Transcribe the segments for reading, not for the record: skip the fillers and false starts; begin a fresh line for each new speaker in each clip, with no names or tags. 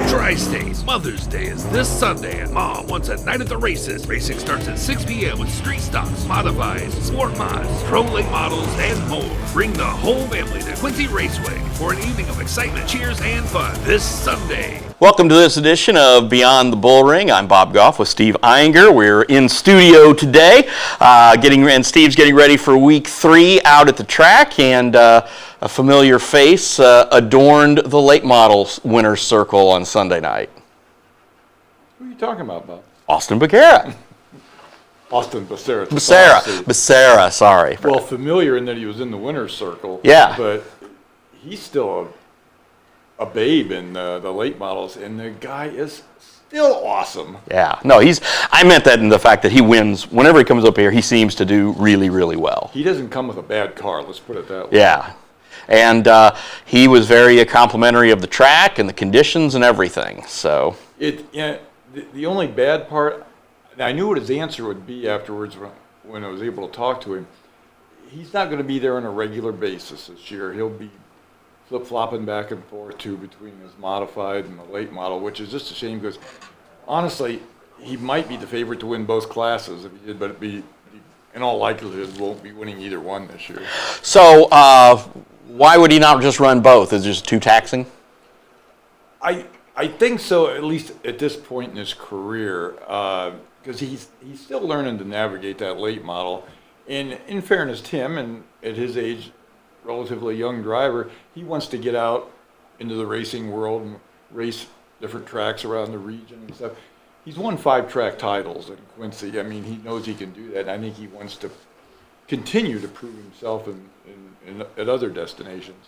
Tri-State's Mother's Day is this Sunday, and Mom wants a night at the races. Racing starts at 6 p.m. with street stocks, modifieds, sport mods, pro late models, and more. Bring the whole family to Quincy Raceway for an evening of excitement, cheers, and fun this Sunday.
Welcome to this edition of Beyond the Bullring. I'm Bob Goff with Steve Inger. We're in studio today, and Steve's getting ready for week 3 out at the track, and a familiar face adorned the late models winner's circle on Sunday night.
Who are you talking about, Bob?
Austin Becerra.
Austin Becerra.
Becerra, sorry.
Well, familiar in that he was in the winner's circle.
Yeah.
But he's still a babe in the late models, and the guy is still awesome.
Yeah. No, I meant that in the fact that he wins. Whenever he comes up here, he seems to do really, really well.
He doesn't come with a bad car, let's put it that way.
Yeah. And he was very complimentary of the track and the conditions and everything. So
the only bad part, I knew what his answer would be afterwards when I was able to talk to him. He's not going to be there on a regular basis this year. He'll be flip-flopping back and forth between his modified and the late model, which is just a shame because honestly, he might be the favorite to win both classes if he did, but in all likelihood won't be winning either one this year.
So why would he not just run both? Is it just too taxing?
I think so, at least at this point in his career, because he's still learning to navigate that late model. And in fairness to him, and at his age, relatively young driver, he wants to get out into the racing world and race different tracks around the region and stuff. He's won 5 track titles in Quincy. I mean, he knows he can do that, and I think he wants to continue to prove himself at other destinations.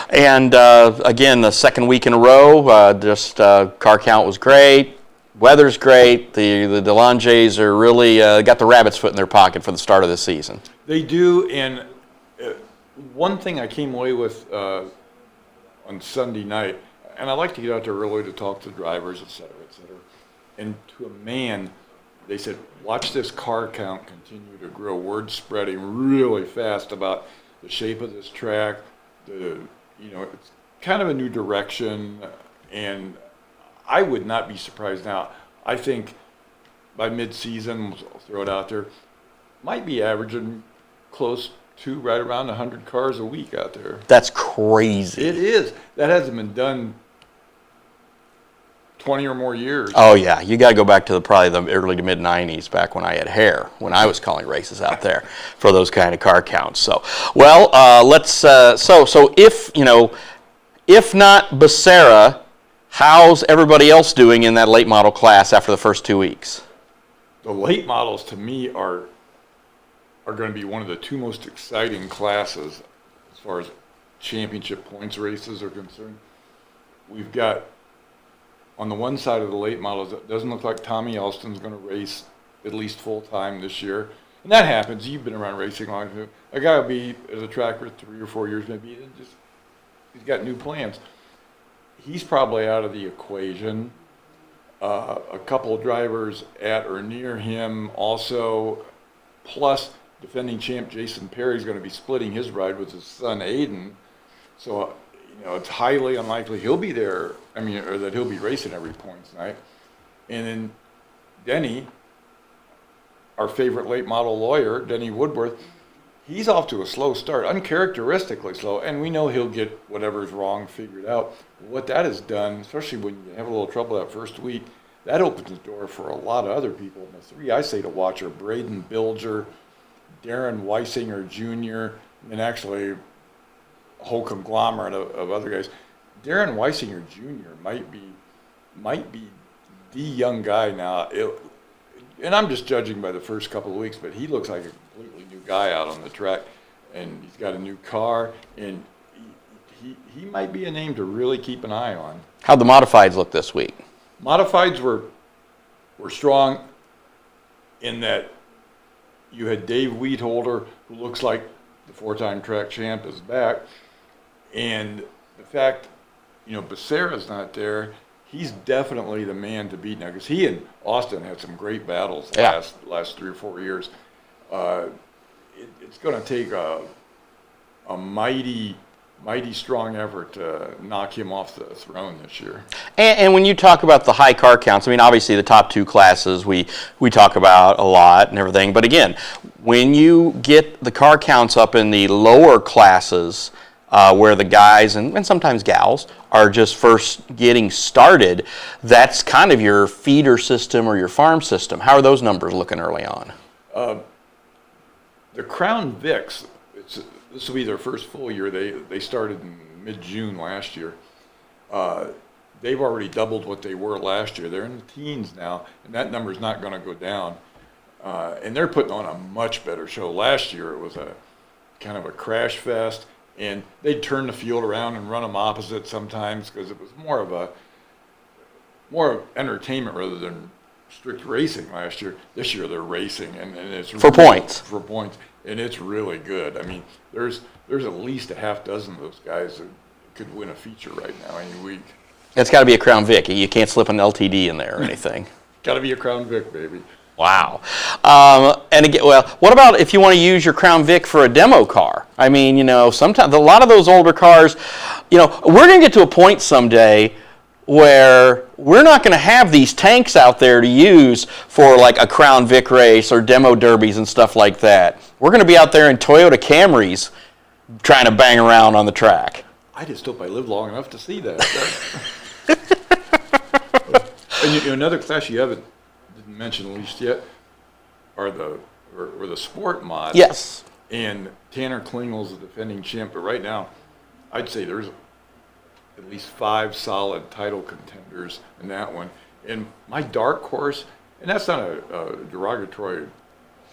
And
again, the second week in a row, car count was great, weather's great. The DeLonges are really got the rabbit's foot in their pocket for the start of the season.
They do, and one thing I came away with on Sunday night, and I like to get out there early to talk to drivers, et cetera, and to a man, they said, watch this car count continue to grow. Word spreading really fast about the shape of this track. It's kind of a new direction, and I would not be surprised now. I think by mid-season, we'll throw it out there, might be averaging close to right around 100 cars a week out there.
That's crazy.
It is. That hasn't been done 20 or more years.
Oh, yeah. You got to go back to probably the early to mid-'90s, back when I had hair, when I was calling races out there for those kind of car counts. So, well, so if not Becerra, how's everybody else doing in that late model class after the first 2 weeks?
The late models, to me, are going to be one of the 2 most exciting classes as far as championship points races are concerned. We've got, on the one side of the late models, it doesn't look like Tommy Elston's going to race at least full-time this year. And that happens. You've been around racing long enough. A guy will be at a track for 3 or 4 years maybe, and he's got new plans. He's probably out of the equation. A couple of drivers at or near him also, plus defending champ Jason Perry is going to be splitting his ride with his son Aiden. So, it's highly unlikely he'll be there, or that he'll be racing every points night. And then Denny, our favorite late model lawyer, Denny Woodworth, he's off to a slow start, uncharacteristically slow, and we know he'll get whatever's wrong figured out. What that has done, especially when you have a little trouble that first week, that opens the door for a lot of other people. And the 3 I say to watch are Braden Bilger, Darren Weisinger Jr., and actually a whole conglomerate of other guys. Darren Weisinger Jr. might be the young guy now. And I'm just judging by the first couple of weeks, but he looks like a completely new guy out on the track, and he's got a new car, and he might be a name to really keep an eye on.
How'd the modifieds look this week?
Modifieds were strong in that you had Dave Wheatholder, who looks like the 4-time track champ, is back, and the fact, Becerra's not there, he's definitely the man to beat now, because he and Austin had some great battles last 3 or 4 years. It's going to take a mighty mighty strong effort to knock him off the throne this year.
And when you talk about the high car counts, I mean, obviously the top two classes we talk about a lot and everything. But again, when you get the car counts up in the lower classes, where the guys and sometimes gals are just first getting started, that's kind of your feeder system or your farm system. How are those numbers looking early on?
The Crown Vics, this will be their first full year. They started in mid-June last year. They've already doubled what they were last year. They're in the teens now, and that number's not going to go down. And they're putting on a much better show. Last year it was a kind of a crash fest, and they'd turn the field around and run them opposite sometimes because it was more of entertainment rather than strict racing last year. This year they're racing, and it's
For points.
For points, and it's really good. I mean, there's at least a half dozen of those guys that could win a feature right now any week.
It's got to be a Crown Vic. You can't slip an LTD in there or anything.
Got to be a Crown Vic, baby.
Wow. And again, well, what about if you want to use your Crown Vic for a demo car? I mean, sometimes a lot of those older cars, we're going to get to a point someday where we're not going to have these tanks out there to use for like a Crown Vic race or demo derbies and stuff like that. We're going to be out there in Toyota Camrys trying to bang around on the track.
I just hope I live long enough to see that. And another class you didn't mention at least yet are the sport mods.
Yes.
And Tanner Klingel's the defending champ, but right now I'd say there's at least 5 solid title contenders in that one. And my dark horse, and that's not a derogatory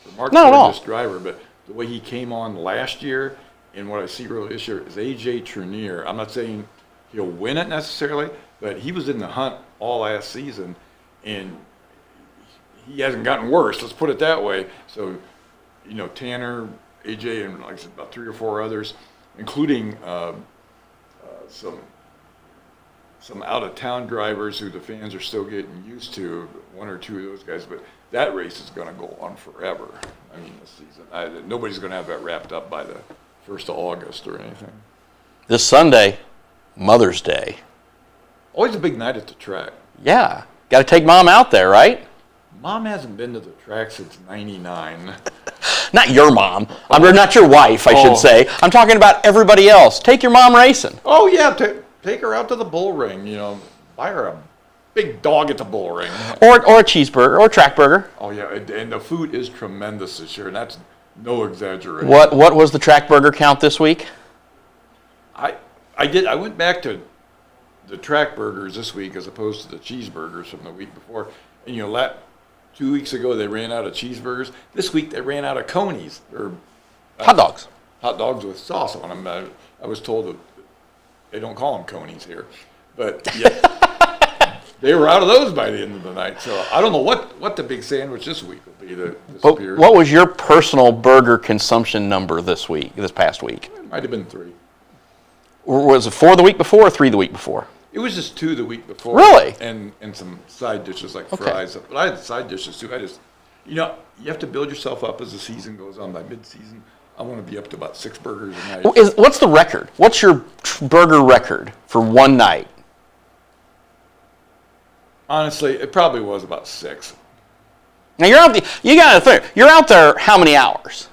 remark for this driver, but the way he came on last year and what I see really this year is AJ Trenier. I'm not saying he'll win it necessarily, but he was in the hunt all last season, and he hasn't gotten worse. Let's put it that way. So, Tanner, AJ, and like I said, about 3 or 4 others, including some out-of-town drivers who the fans are still getting used to, 1 or 2 of those guys. But that race is going to go on forever. I mean, this season. Nobody's going to have that wrapped up by the 1st of August or anything.
This Sunday, Mother's Day.
Always a big night at the track.
Yeah. Got to take Mom out there, right?
Mom hasn't been to the track since 99.
Not your mom. Not your wife, I should say. I'm talking about everybody else. Take your mom racing.
Oh, yeah. Take her out to the Bullring. Buy her a big dog at the Bullring.
Or a cheeseburger or a track burger.
Oh, yeah. And the food is tremendous this year, and that's no exaggeration.
What was the track burger count this week?
I went back to the track burgers this week as opposed to the cheeseburgers from the week before. And 2 weeks ago they ran out of cheeseburgers. This week they ran out of conies or
hot dogs.
Hot dogs with sauce on them. I was told that they don't call them conies here, but yeah, they were out of those by the end of the night. So I don't know what the big sandwich this week will be that disappears.
What was your personal burger consumption number this past week?
It might have been 3.
Was it 4 the week before or 3 the week before?
It was just 2 the week before.
Really?
And some side dishes like fries. But I had side dishes too. You have to build yourself up as the season goes on. By mid-season, I want to be up to about 6 burgers a night.
What's the record? What's your burger record for one night?
Honestly, it probably was about 6.
Now you got to think. You're out there how many hours?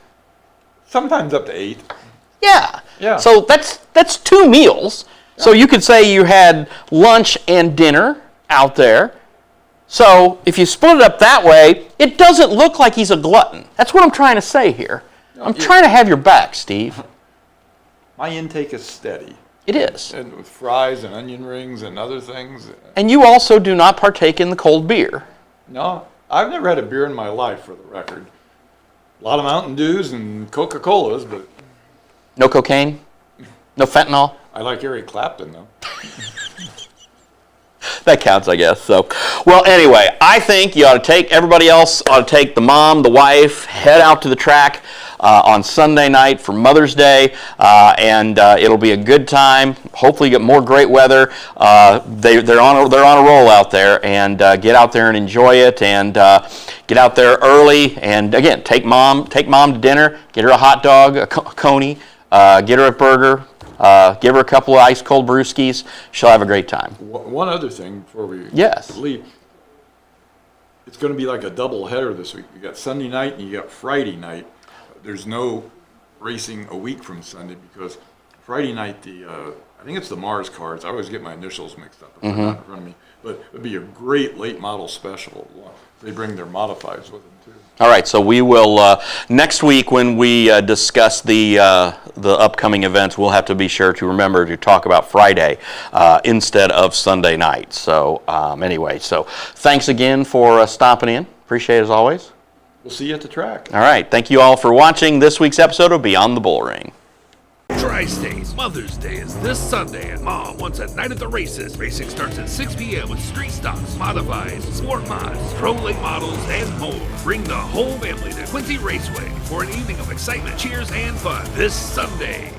Sometimes up to 8.
Yeah.
Yeah.
So that's 2 meals. So you could say you had lunch and dinner out there. So if you split it up that way, it doesn't look like he's a glutton. That's what I'm trying to say here. I'm trying to have your back, Steve.
My intake is steady.
It is.
And with fries and onion rings and other things.
And you also do not partake in the cold beer.
No, I've never had a beer in my life, for the record. A lot of Mountain Dews and Coca-Colas, but...
No cocaine? No fentanyl?
I like Eric Clapton, though.
That counts, I guess. So, well, anyway, I think everybody else ought to take the mom, the wife, head out to the track on Sunday night for Mother's Day, and it'll be a good time. Hopefully, you get more great weather. They're on a roll out there, and get out there and enjoy it, and get out there early. And again, take mom to dinner. Get her a hot dog, a coney. Get her a burger. Give her a couple of ice cold brewskis. She'll have a great time.
One other thing before we
Yes.
leave. It's going to be like a double header this week. You got Sunday night and you got Friday night. There's no racing a week from Sunday because Friday night I think it's the Mars cars. I always get my initials mixed up. It's not in front of me. But it'd be a great late model special. They bring their modifieds with them too.
All right, so we will next week when we discuss the upcoming events, we'll have to be sure to remember to talk about Friday instead of Sunday night. So anyway, so thanks again for stopping in. Appreciate it as always.
We'll see you at the track.
All right, thank you all for watching this week's episode of Beyond the Bullring.
Tri-State's Mother's Day is this Sunday, and Mom wants a night at the races. Racing starts at 6 p.m. with street stocks, modifies, sport mods, pro late models, and more. Bring the whole family to Quincy Raceway for an evening of excitement, cheers, and fun this Sunday.